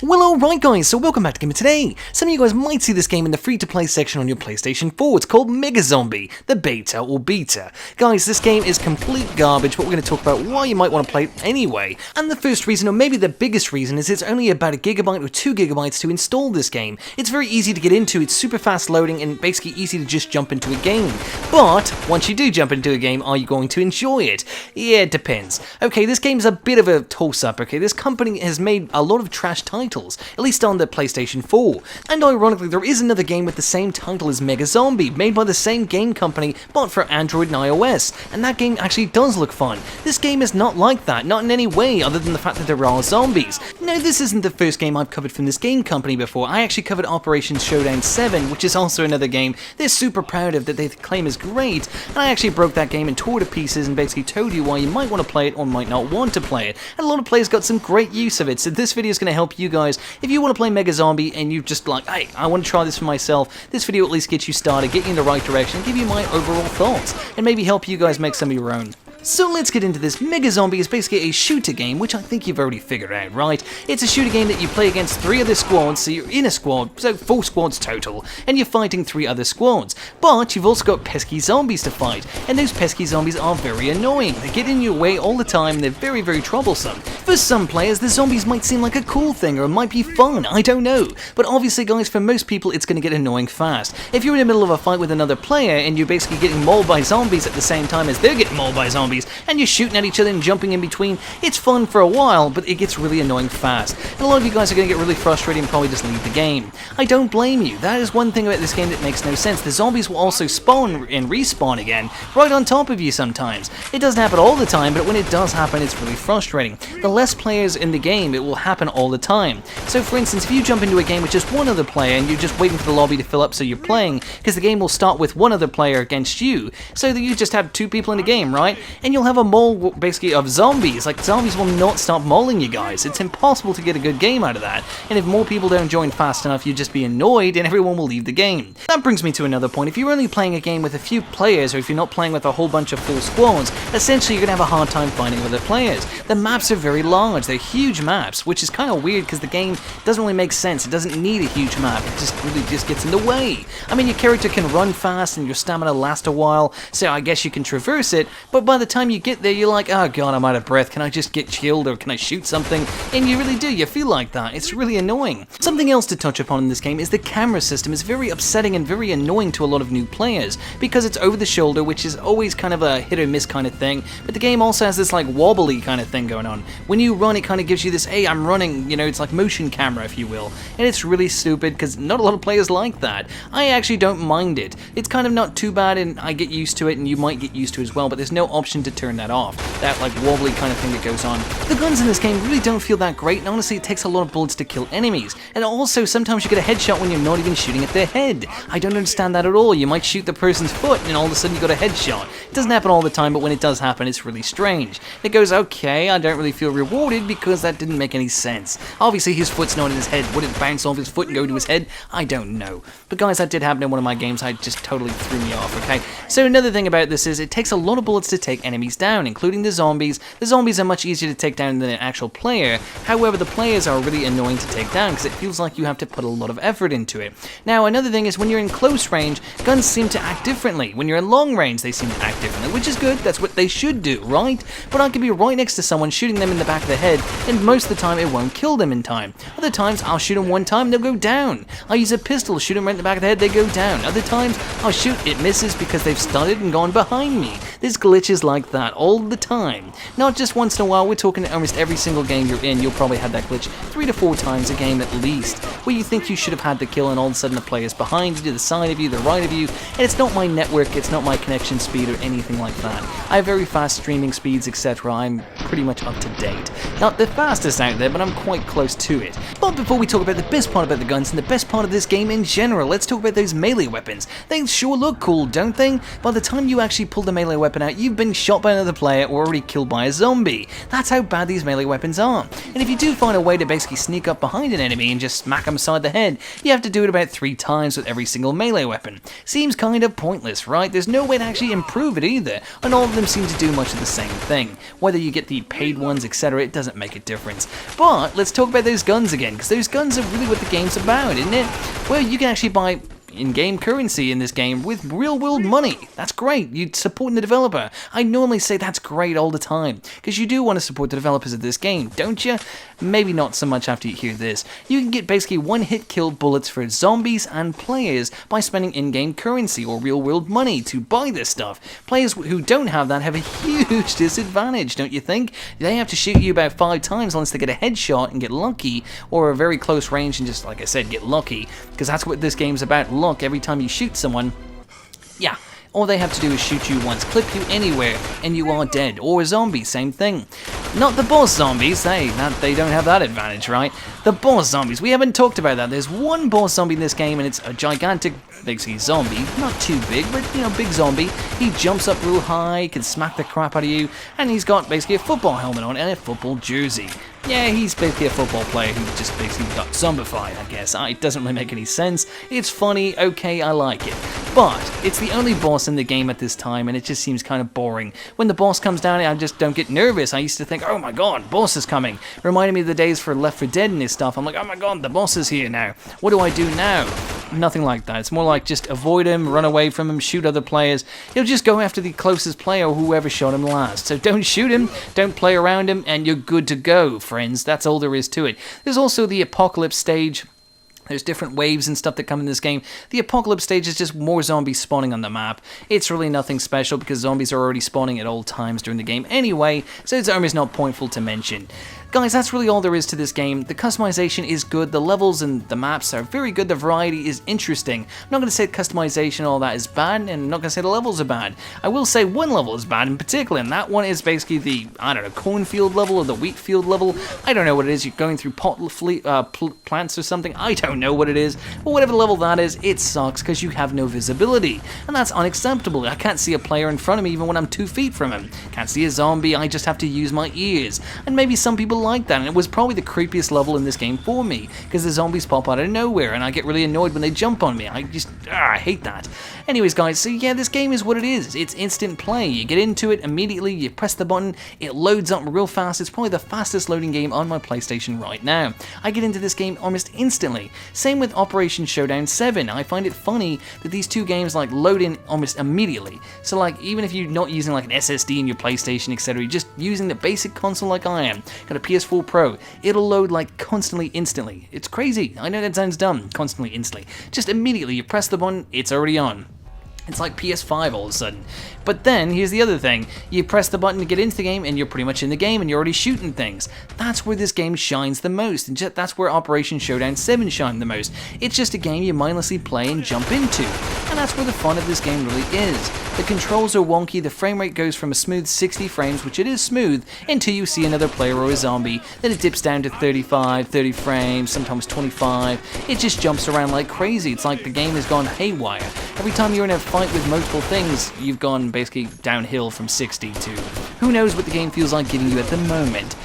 Well, alright guys, so welcome back to Gamer Today. Some of you guys might see this game in the free-to-play section on your PlayStation 4. It's called Mega Zombie, the beta or beta. Guys, this game is complete garbage, but we're going to talk about why you might want to play it anyway. And the first reason, or maybe the biggest reason, is it's only about 1 GB or 2 GB to install this game. It's very easy to get into, it's super fast loading, and basically easy to just jump into a game. But, once you do jump into a game, are you going to enjoy it? Yeah, it depends. Okay, this game's a bit of a toss-up, okay? This company has made a lot of trash titles, at least on the PlayStation 4. And ironically, there is another game with the same title as Mega Zombie, made by the same game company, but for Android and iOS, and that game actually does look fun. This game is not like that, not in any way, other than the fact that there are zombies. No, this isn't the first game I've covered from this game company before. I actually covered Operation Showdown 7, which is also another game they're super proud of, that they claim is great, and I actually broke that game and tore it to pieces and basically told you why you might want to play it or might not want to play it. And a lot of players got some great use of it, so this video is going to help you guys. If you want to play Mega Zombie and you just like, hey, I want to try this for myself, this video at least gets you started, get you in the right direction, give you my overall thoughts, and maybe help you guys make some of your own. So let's get into this. Mega Zombie is basically a shooter game, which I think you've already figured out, right? It's a shooter game that you play against 3 other squads, so you're in a squad, so 4 squads total, and you're fighting 3 other squads. But you've also got pesky zombies to fight, and those pesky zombies are very annoying. They get in your way all the time, and they're very, very troublesome. For some players, the zombies might seem like a cool thing, or it might be fun, I don't know. But obviously, guys, for most people, it's going to get annoying fast. If you're in the middle of a fight with another player, and you're basically getting mauled by zombies at the same time as they're getting mauled by zombies, and you're shooting at each other and jumping in between, it's fun for a while, but it gets really annoying fast. And a lot of you guys are going to get really frustrated and probably just leave the game. I don't blame you. That is one thing about this game that makes no sense. The zombies will also spawn and respawn again, right on top of you sometimes. It doesn't happen all the time, but when it does happen, it's really frustrating. The less players in the game, it will happen all the time. So for instance, if you jump into a game with just one other player and you're just waiting for the lobby to fill up so you're playing, because the game will start with one other player against you, so that you just have 2 people in the game, right? And you'll have a maul basically of zombies. Like, zombies will not stop mauling you guys. It's impossible to get a good game out of that. And if more people don't join fast enough, you'll just be annoyed and everyone will leave the game. That brings me to another point. If you're only playing a game with a few players, or if you're not playing with a whole bunch of full squads, essentially you're going to have a hard time finding other players. The maps are very large. They're huge maps, which is kind of weird because the game doesn't really make sense. It doesn't need a huge map. It just really just gets in the way. I mean, your character can run fast and your stamina lasts a while, so I guess you can traverse it, but by the time you get there, you're like, oh god, I'm out of breath, can I just get killed or can I shoot something? And you really do, you feel like that. It's really annoying. Something else to touch upon in this game is the camera system. It's very upsetting and very annoying to a lot of new players because it's over the shoulder, which is always kind of a hit or miss kind of thing, but the game also has this like wobbly kind of thing going on. When you run, it kind of gives you this, hey, I'm running, you know, it's like motion camera, if you will, and it's really stupid because not a lot of players like that. I actually don't mind it. It's kind of not too bad and I get used to it, and you might get used to it as well, but there's no option to turn that off. That like wobbly kind of thing that goes on. The guns in this game really don't feel that great, and honestly it takes a lot of bullets to kill enemies. And also sometimes you get a headshot when you're not even shooting at their head. I don't understand that at all. You might shoot the person's foot and all of a sudden you got a headshot. It doesn't happen all the time, but when it does happen it's really strange. It goes, okay, I don't really feel rewarded because that didn't make any sense. Obviously his foot's not in his head. Would it bounce off his foot and go to his head? I don't know. But guys, that did happen in one of my games. I just totally threw me off, okay? So another thing about this is it takes a lot of bullets to take enemies down, including the zombies. The zombies are much easier to take down than an actual player. However, the players are really annoying to take down because it feels like you have to put a lot of effort into it. Now, another thing is when you're in close range, guns seem to act differently. When you're in long range, they seem to act differently, which is good. That's what they should do, right? But I could be right next to someone shooting them in the back of the head, and most of the time it won't kill them in time. Other times, I'll shoot them one time, they'll go down. I'll use a pistol, shoot them right in the back of the head, they go down. Other times, I'll shoot, it misses because they've stunned and gone behind me. There's glitches like that all the time. Not just once in a while, we're talking almost every single game you're in, you'll probably have that glitch 3 to 4 times a game at least, where you think you should have had the kill and all of a sudden the player's behind you, to the side of you, the right of you, and it's not my network, it's not my connection speed or anything like that. I have very fast streaming speeds, etc. I'm pretty much up to date. Not the fastest out there, but I'm quite close to it. But before we talk about the best part about the guns and the best part of this game in general, let's talk about those melee weapons. They sure look cool, don't they? By the time you actually pull the melee weapon out, you've been shot by another player or already killed by a zombie. That's how bad these melee weapons are. And if you do find a way to basically sneak up behind an enemy and just smack them aside the head, you have to do it about 3 times with every single melee weapon. Seems kind of pointless, right? There's no way to actually improve it either, and all of them seem to do much of the same thing. Whether you get the paid ones, etc., it doesn't make a difference. But let's talk about those guns again, because those guns are really what the game's about, isn't it? Well, you can actually buy in-game currency in this game with real-world money. That's great. You're supporting the developer. I normally say that's great all the time, because you do want to support the developers of this game, don't you? Maybe not so much after you hear this. You can get basically one-hit kill bullets for zombies and players by spending in-game currency or real-world money to buy this stuff. Players who don't have that have a huge disadvantage, don't you think? They have to shoot you about 5 times unless they get a headshot and get lucky, or a very close range and just, like I said, get lucky, because that's what this game's about. Luck. Every time you shoot someone, yeah, all they have to do is shoot you once, clip you anywhere, and you are dead. Or a zombie, same thing. Not the boss zombies, they don't have that advantage, right? The boss zombies, we haven't talked about that. There's one boss zombie in this game, and it's a gigantic, basically, zombie. Not too big, but, you know, big zombie. He jumps up real high, can smack the crap out of you, and he's got basically a football helmet on and a football jersey. Yeah, he's basically a football player who just basically got zombified, I guess. It doesn't really make any sense. It's funny, okay, I like it. But it's the only boss in the game at this time, and it just seems kind of boring. When the boss comes down, I just don't get nervous. I used to think, oh my god, boss is coming. Reminded me of the days for Left 4 Dead and this stuff. I'm like, oh my god, the boss is here now. What do I do now? Nothing like that. It's more like just avoid him, run away from him, shoot other players. He'll just go after the closest player or whoever shot him last. So don't shoot him, don't play around him, and you're good to go, friends. That's all there is to it. There's also the apocalypse stage. There's different waves and stuff that come in this game. The apocalypse stage is just more zombies spawning on the map. It's really nothing special because zombies are already spawning at all times during the game anyway, so it's almost not pointful to mention. Guys, that's really all there is to this game. The customization is good, the levels and the maps are very good, the variety is interesting. I'm not going to say customization all that is bad, and I'm not going to say the levels are bad. I will say one level is bad in particular, and that one is basically the, I don't know, cornfield level or the wheat field level. I don't know what it is, you're going through plants or something, I don't know what it is, but whatever level that is, it sucks because you have no visibility, and that's unacceptable. I can't see a player in front of me even when I'm 2 feet from him. Can't see a zombie, I just have to use my ears. And maybe some people like that, and it was probably the creepiest level in this game for me, because the zombies pop out of nowhere, and I get really annoyed when they jump on me. I hate that. Anyways, guys, so yeah, this game is what it is. It's instant play. You get into it immediately, you press the button, it loads up real fast. It's probably the fastest loading game on my PlayStation right now. I get into this game almost instantly. Same with Operation Showdown 7. I find it funny that these two games like load in almost immediately. So like, even if you're not using like an SSD in your PlayStation, etc., you're just using the basic console like I am, got a PS4 Pro, it'll load like constantly, instantly. It's crazy. I know that sounds dumb, constantly, instantly. Just immediately, you press the button, it's already on. It's like PS5 all of a sudden. But then, here's the other thing. You press the button to get into the game, and you're pretty much in the game, and you're already shooting things. That's where this game shines the most, and that's where Operation Showdown 7 shined the most. It's just a game you mindlessly play and jump into. And that's where the fun of this game really is. The controls are wonky, the frame rate goes from a smooth 60 frames, which it is smooth, until you see another player or a zombie. Then it dips down to 35, 30 frames, sometimes 25. It just jumps around like crazy. It's like the game has gone haywire. Every time you're in a fight with multiple things, you've gone basically downhill from 60 to who knows what the game feels like giving you at the moment.